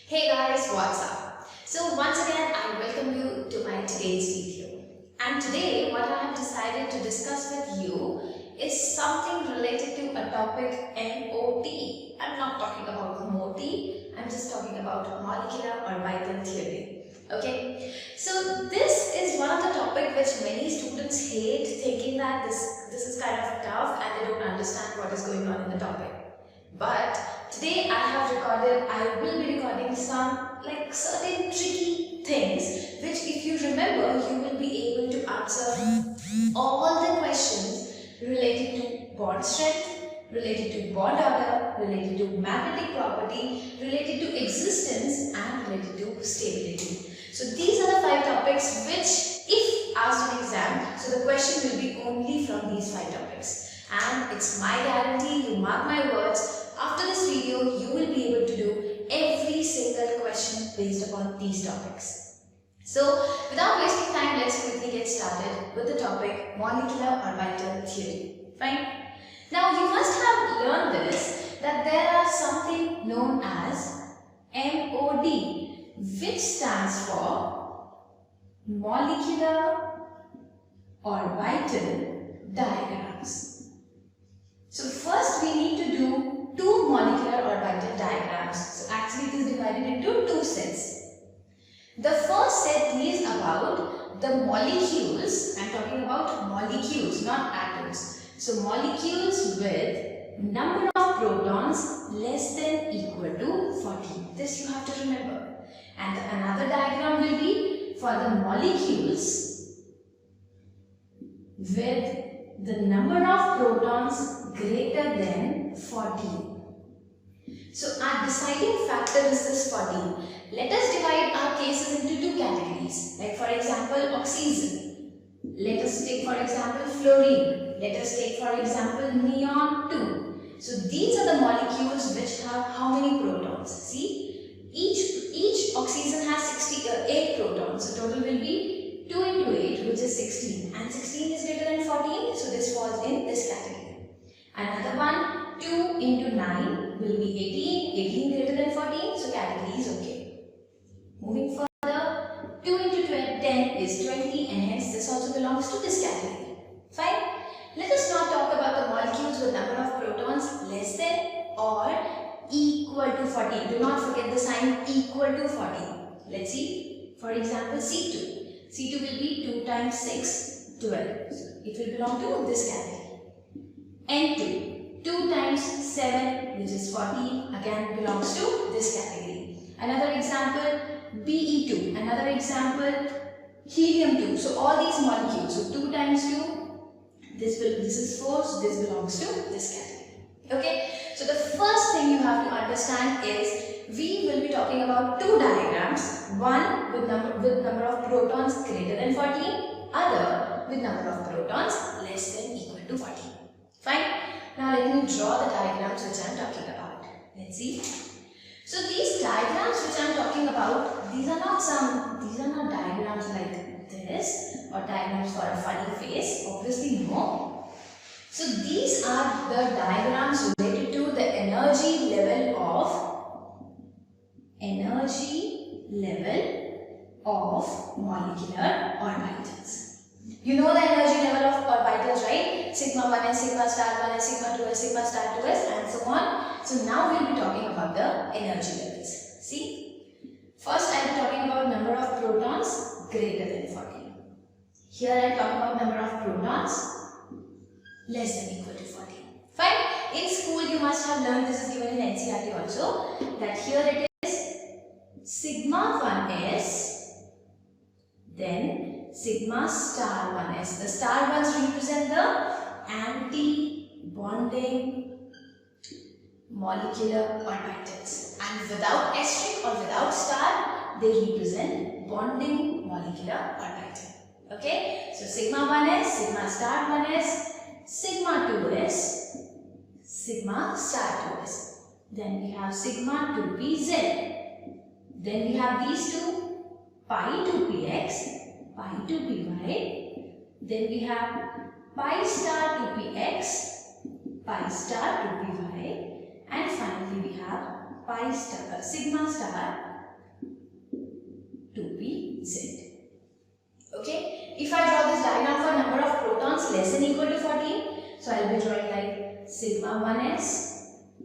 Hey guys, what's up? So once again, I welcome you to my today's video. And today, what I have decided to discuss with you is something related to a topic MOT. I'm not talking about MOT, I'm just talking about molecular orbital theory. Okay, so this is one of the topic which many students hate, thinking that this is kind of tough and they don't understand what is going on in the topic. But today I will be recording some certain tricky things which if you remember you will be able to answer all the questions related to bond strength, related to bond order, related to magnetic property, related to existence and related to stability. So these are the 5 topics which if asked in exam, so the question will be only from these 5 topics. And it's my guarantee, you mark my words, after this video, you will be able to do every single question based upon these topics. So, without wasting time, let's quickly get started with the topic molecular orbital theory. Fine? Now, you must have learned this, that there are something known as MOD, which stands for molecular orbital diagrams. So, first we need to do 2 molecular orbital diagrams. So actually it is divided into 2 sets. The first set is about the molecules. I am talking about molecules, not atoms. So molecules with number of protons less than equal to 40. This you have to remember. And another diagram will be for the molecules with the number of protons greater than 40. So our deciding factor is this 40. Let us divide our cases into 2 categories. Like for example, oxygen. Let us take for example fluorine. Let us take for example neon 2. So these are the molecules which have how many protons? See, each oxygen has 8 protons. So total will be 2 into 8, which is 16. And 16 is greater than 14. So this falls in this category. Another one, 2 into 9 will be 18. 18 greater than 14. So category is okay. Moving further, 2 into 10 is 20 and hence this also belongs to this category. Fine. Let us now talk about the molecules with number of protons less than or equal to 40. Do not forget the sign equal to 40. Let's see. For example, C2. C2 will be 2 times 6, 12. So it will belong to this category. N2, 2 times 7, which is 40, again belongs to this category. Another example, Be2. Another example, helium-2. So all these molecules, so 2 times 2, this is 4, so this belongs to this category. Okay. So the first thing you have to understand is we will be talking about 2 diagrams. One with number of protons greater than 40, other with number of protons less than equal to 40. Fine. Now let me draw the diagrams which I am talking about. Let's see. So these diagrams which I am talking about, these are not diagrams like this or diagrams for a funny face. Obviously no. So these are the diagrams related to the energy level of molecular orbitals. You know the energy level of orbitals, right? Sigma 1s, sigma star 1s, sigma 2s, sigma star 2s and so on. So now we will be talking about the energy levels. See? First I am talking about number of protons greater than 40. Here I talk about number of protons less than equal to 40. Fine? In school you must have learned, this is given in NCERT also, that here it is sigma 1s, then sigma star 1s. The star 1s represent the anti-bonding molecular orbitals. And without asterisk or without star, they represent bonding molecular orbital. Okay? So sigma 1s, sigma star 1s, sigma 2s, sigma star 2s. Then we have sigma 2pz. Then we have these two, pi 2px, pi 2py. Then we have pi star 2px, pi star 2py. And finally we have sigma star I draw this diagram for number of protons less than equal to 14, so I will be drawing like sigma 1s,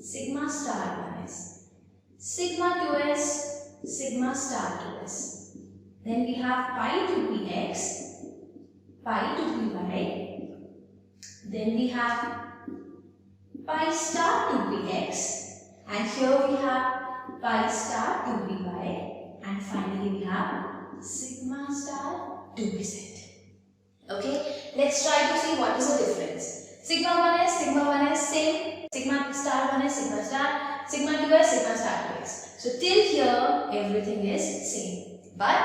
sigma star 1s, sigma 2s, sigma star 2s. Then we have pi to px, pi to py. Then we have pi star to px, and here we have pi star to py, and finally we have sigma star to pz. Okay, let's try to see what is the difference. Sigma 1s, same. Sigma star 1s, sigma star, sigma 2s, sigma star 2s. So till here everything is same. But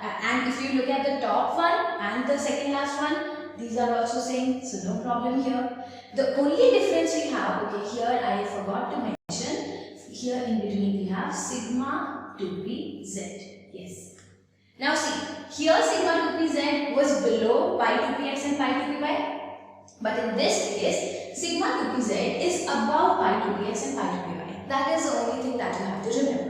and if you look at the top one and the second last one, these are also same, so no problem here. The only difference we have, okay, here I forgot to mention, here in between we have sigma 2pz. Yes. Now see, here sigma 2pz was below pi 2px and pi 2py. But in this case, sigma 2pz is above pi 2px and pi 2py. That is the only thing that you have to remember.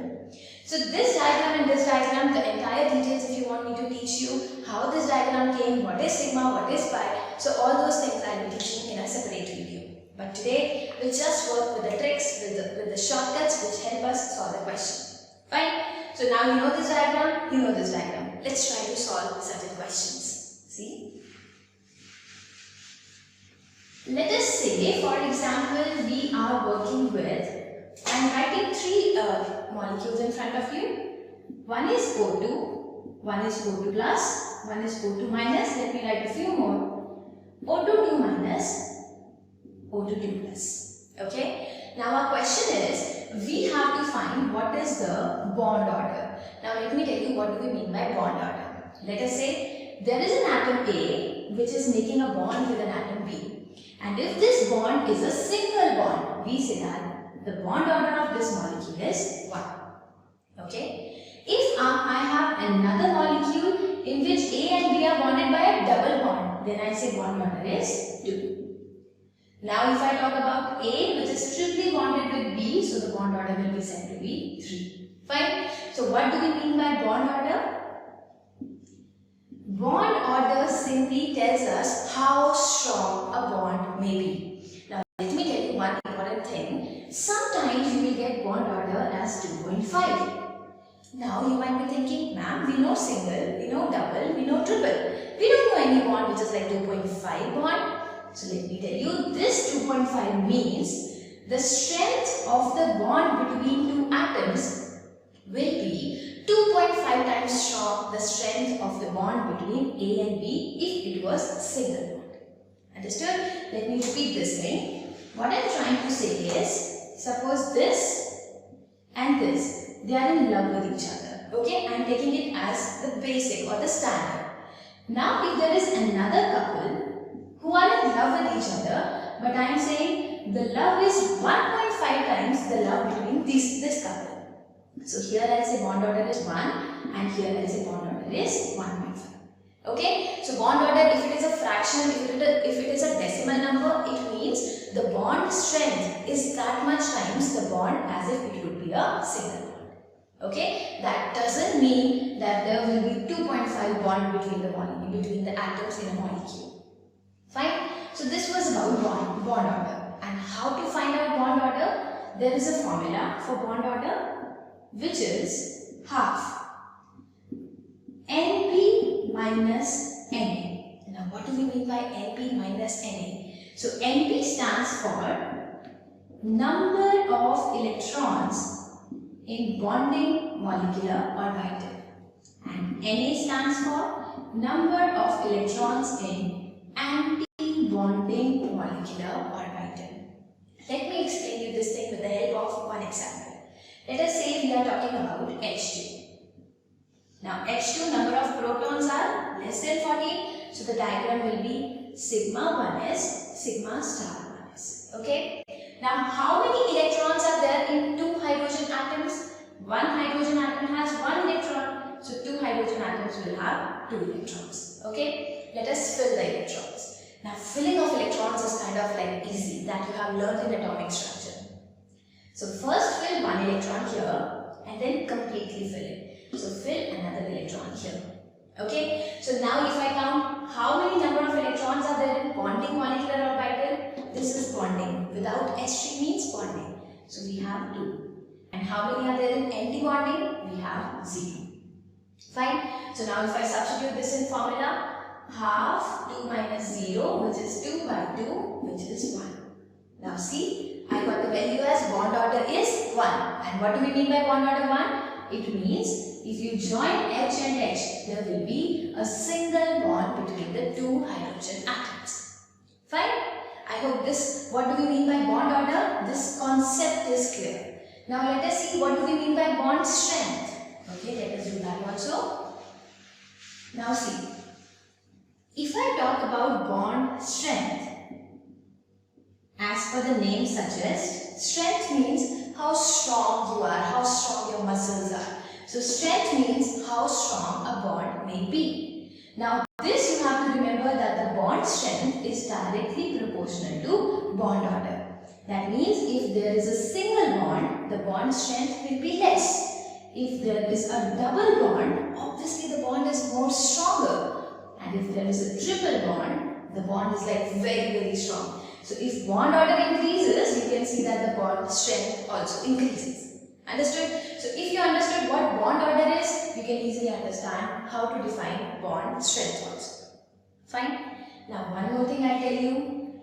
So this diagram and this diagram, the entire details, if you want me to teach you how this diagram came, what is sigma, what is pi, so all those things I will be teaching in a separate video. But today, we'll just work with the tricks, with the shortcuts which help us solve the question. Fine? So now you know this diagram, you know this diagram. Let's try to solve certain questions. See? Let us say, for example, we are working with, I'm writing three molecules in front of you. One is O2, one is O2 plus, one is O2 minus. Let me write a few more. O2 2 minus, O2 2 plus. Okay? Now our question is, we have to find what is the bond order. Now let me tell you what do we mean by bond order. Let us say there is an atom A which is making a bond with an atom B. And if this bond is a single bond, we say that the bond order of this molecule is 1. Okay? If I have another molecule in which A and B are bonded by a double bond, then I say bond order is 2. Now if I talk about A which is triply bonded with B, so the bond order will be said to be 3. Fine? So what do we mean by bond order? Bond order simply tells us how strong a bond may be. Now let me tell you one important thing. Sometimes you will get bond order as 2.5. Now you might be thinking, ma'am, we know single, we know double, we know triple. We don't know any bond which is like 2.5 bond. So let me tell you, this 2.5 means the strength of the bond between two atoms will be 2.5 times strong the strength of the bond between A and B if it was a single bond. Understood? Let me repeat this thing. What I am trying to say is, suppose this and this, they are in love with each other. Okay, I am taking it as the basic or the standard. Now if there is another couple who are in love with each other, but I am saying the love is 1.5 times the love between this couple. So here I say bond order is 1 and here I say bond order is 1.5. Okay, so bond order, if it is a fraction, if it is a decimal number, it means the bond strength is that much times the bond as if it would be a single bond. Okay, that doesn't mean that there will be 2.5 bond between the atoms in a molecule. Fine. So this was about bond order. And how to find out bond order? There is a formula for bond order which is half Np minus Na. Now what do we mean by Np minus Na? So Np stands for number of electrons in bonding molecular orbital and Na stands for number of electrons in anti-bonding molecular orbital. Let me explain you this thing with the help of one example. Let us say we are talking about H2. Now H2 number of protons are less than 14, so the diagram will be sigma 1s, sigma star 1s. Okay. Now how many electrons are there in two hydrogen atoms? One hydrogen atom has 1 electron, so two hydrogen atoms will have 2 electrons. Okay. Let us fill the electrons. Now filling of electrons is kind of like easy, that you have learned in atomic structure. So first fill 1 electron here and then completely fill it. So fill another electron here. Okay, so now if I count how many number of electrons are there in bonding molecular orbital, this is bonding. Without H3 means bonding. So we have 2. And how many are there in anti-bonding? We have 0. Fine. So now if I substitute this in formula, half 2 minus 0, which is 2 by 2, which is 1. Now see, I got the value as bond order is 1. And what do we mean by bond order 1? It means if you join H and H, there will be a single bond between the 2 hydrogen atoms. Fine? I hope this, what do we mean by bond order? This concept is clear. Now let us see what do we mean by bond strength. Okay, let us do that also. Now see, if I talk about bond strength, as per the name suggests, strength means how strong you are, how strong your muscles are. So strength means how strong a bond may be. Now this you have to remember that the bond strength is directly proportional to bond order. That means if there is a single bond, the bond strength will be less. If there is a double bond, obviously the bond is more stronger. And if there is a triple bond, the bond is like very strong. So if bond order increases, you can see that the bond strength also increases. Understood? So if you understood what bond order is, you can easily understand how to define bond strength also. Fine? Now one more thing I tell you.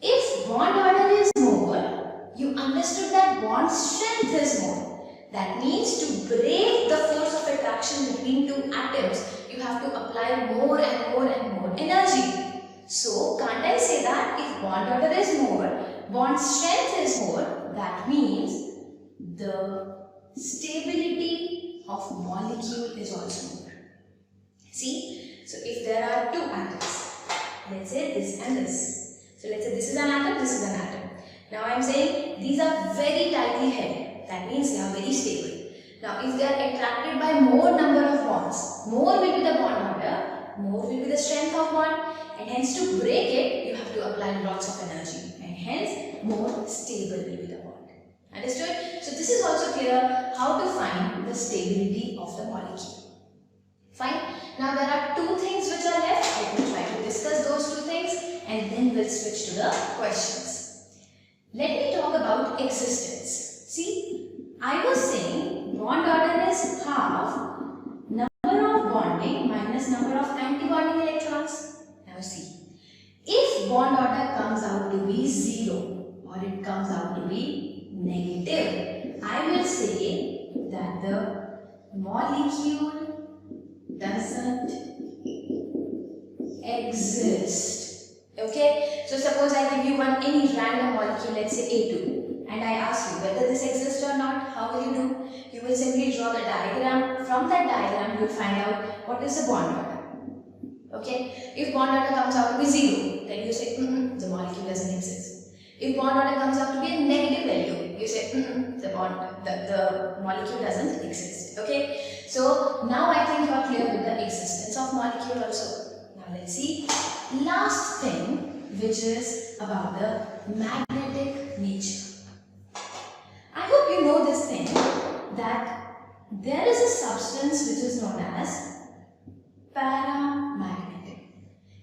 If bond order is more, you understood that bond strength is more. That means to break the force of attraction between two atoms, you have to apply more and more energy. So, can't I say that if bond order is more, bond strength is more, that means the stability of molecule is also more. See? So, if there are two atoms, let's say this and this. So, let's say this is an atom, this is an atom. Now, I am saying these are very tightly held. That means they are very stable. Now, if they are attracted by more number of bonds, more will be the bond order, more will be the strength of bond, and hence to break it, you have to apply lots of energy, and hence more stable will be the bond. Understood? So, this is also clear how to find the stability of the molecule. Fine? Now, there are two things which are left. Let me try to discuss those two things, and then we'll switch to the questions. Let me talk about existence. See, I was saying bond order is half number of bonding minus number of anti-bonding electrons. Now see, if bond order comes out to be 0 or it comes out to be negative, I will say that the molecule doesn't exist. Okay, so suppose I give you any random molecule, let's say A2. And I ask you whether this exists or not, how will you do? You will simply draw the diagram. From that diagram, you will find out what is the bond order. Okay? If bond order comes out to be 0, then you say, the molecule doesn't exist. If bond order comes out to be a negative value, you say, the molecule doesn't exist. Okay? So, now I think you are clear with the existence of molecule also. Now, let's see. Last thing, which is about the magnetic nature. I hope you know this thing, that there is a substance which is known as paramagnetic.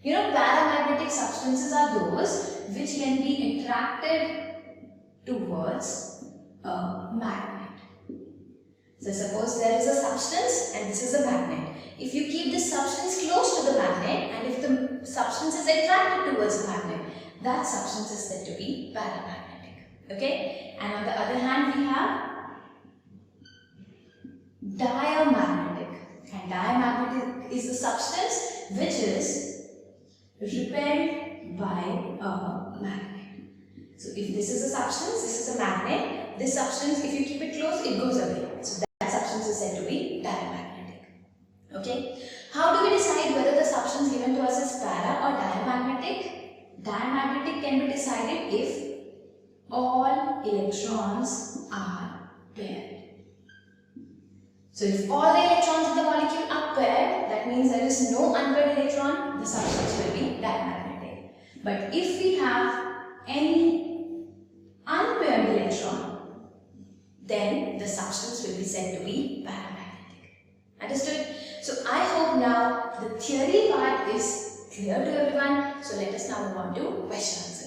You know, paramagnetic substances are those which can be attracted towards a magnet. So suppose there is a substance and this is a magnet. If you keep this substance close to the magnet and if the substance is attracted towards the magnet, that substance is said to be paramagnetic. Okay, and on the other hand we have diamagnetic, and diamagnetic is the substance which is repelled by a magnet. So if this is a substance, this is a magnet, this substance if you keep it close it goes away. So that substance is said to be diamagnetic. Okay, how do we decide whether the substance given to us is para or diamagnetic? Diamagnetic can be decided if all electrons are paired. So if all the electrons in the molecule are paired, that means there is no unpaired electron, the substance will be diamagnetic. But if we have any unpaired electron, then the substance will be said to be paramagnetic. Understood? So I hope now the theory part is clear to everyone. So let us now move on to question answer.